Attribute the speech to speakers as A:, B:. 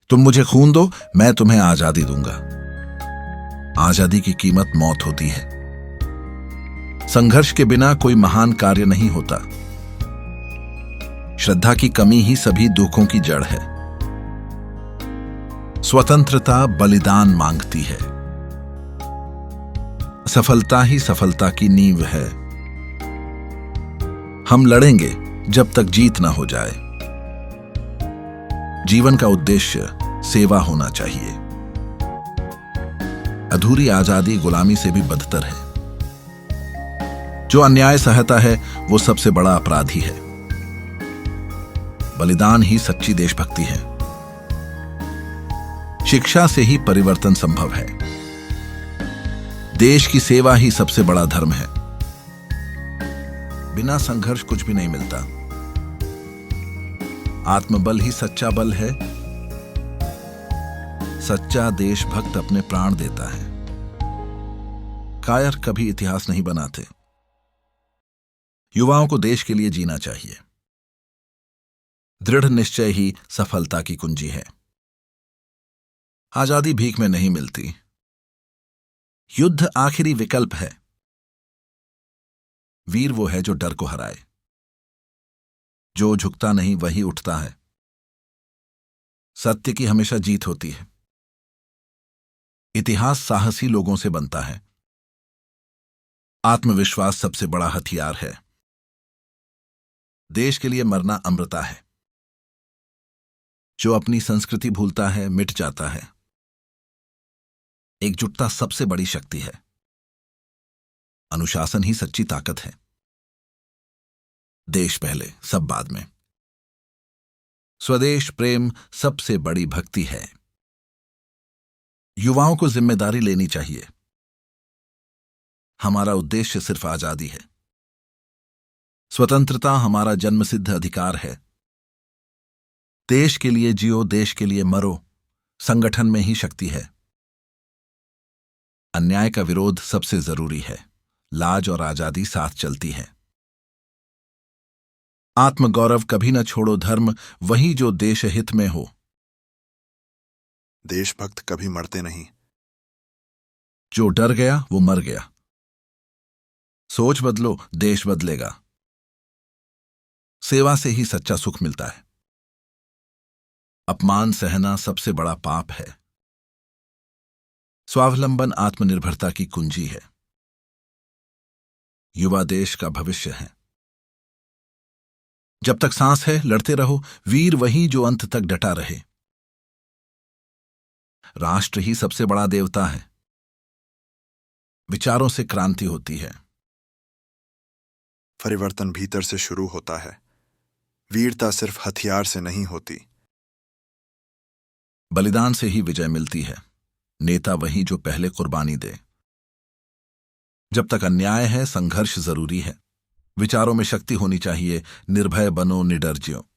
A: तुम मुझे खून दो, मैं तुम्हें आजादी दूंगा। आजादी की कीमत मौत होती है। संघर्ष के बिना कोई महान कार्य नहीं होता। श्रद्धा की कमी ही सभी दुखों की जड़ है। स्वतंत्रता बलिदान मांगती है। सफलता ही सफलता की नींव है। हम लड़ेंगे जब तक जीत ना हो जाए। जीवन का उद्देश्य सेवा होना चाहिए। अधूरी आजादी गुलामी से भी बदतर है। जो अन्याय सहता है वो सबसे बड़ा अपराधी है। बलिदान ही सच्ची देशभक्ति है। शिक्षा से ही परिवर्तन संभव है। देश की सेवा ही सबसे बड़ा धर्म है। बिना संघर्ष कुछ भी नहीं मिलता। आत्मबल ही सच्चा बल है। सच्चा देशभक्त अपने प्राण देता है। कायर कभी इतिहास नहीं बनाते। युवाओं को देश के लिए जीना चाहिए। दृढ़ निश्चय ही सफलता की कुंजी है। आजादी भीख में नहीं मिलती। युद्ध आखिरी विकल्प है। वीर वो है जो डर को हराए। जो झुकता नहीं वही उठता है। सत्य की हमेशा जीत होती है। इतिहास साहसी लोगों से बनता है। आत्मविश्वास सबसे बड़ा हथियार है। देश के लिए मरना अमृता है। जो अपनी संस्कृति भूलता है मिट जाता है। एकजुटता सबसे बड़ी शक्ति है। अनुशासन ही सच्ची ताकत है। देश पहले सब बाद में। स्वदेश प्रेम सबसे बड़ी भक्ति है। युवाओं को जिम्मेदारी लेनी चाहिए। हमारा उद्देश्य सिर्फ आजादी है। स्वतंत्रता हमारा जन्मसिद्ध अधिकार है। देश के लिए जियो, देश के लिए मरो। संगठन में ही शक्ति है। अन्याय का विरोध सबसे जरूरी है। लाज और आजादी साथ चलती है। आत्मगौरव कभी न छोड़ो धर्म, वही जो देश हित में हो।
B: देशभक्त कभी मरते नहीं।
A: जो डर गया वो मर गया। सोच बदलो, देश बदलेगा। सेवा से ही सच्चा सुख मिलता है। अपमान सहना सबसे बड़ा पाप है। स्वावलंबन आत्मनिर्भरता की कुंजी है। युवा देश का भविष्य है। जब तक सांस है लड़ते रहो। वीर वही जो अंत तक डटा रहे। राष्ट्र ही सबसे बड़ा देवता है। विचारों से क्रांति होती है।
B: परिवर्तन भीतर से शुरू होता है। वीरता सिर्फ हथियार से नहीं होती।
A: बलिदान से ही विजय मिलती है। नेता वही जो पहले कुर्बानी दे। जब तक अन्याय है संघर्ष जरूरी है। विचारों में शक्ति होनी चाहिए। निर्भय बनो, निडर जियो।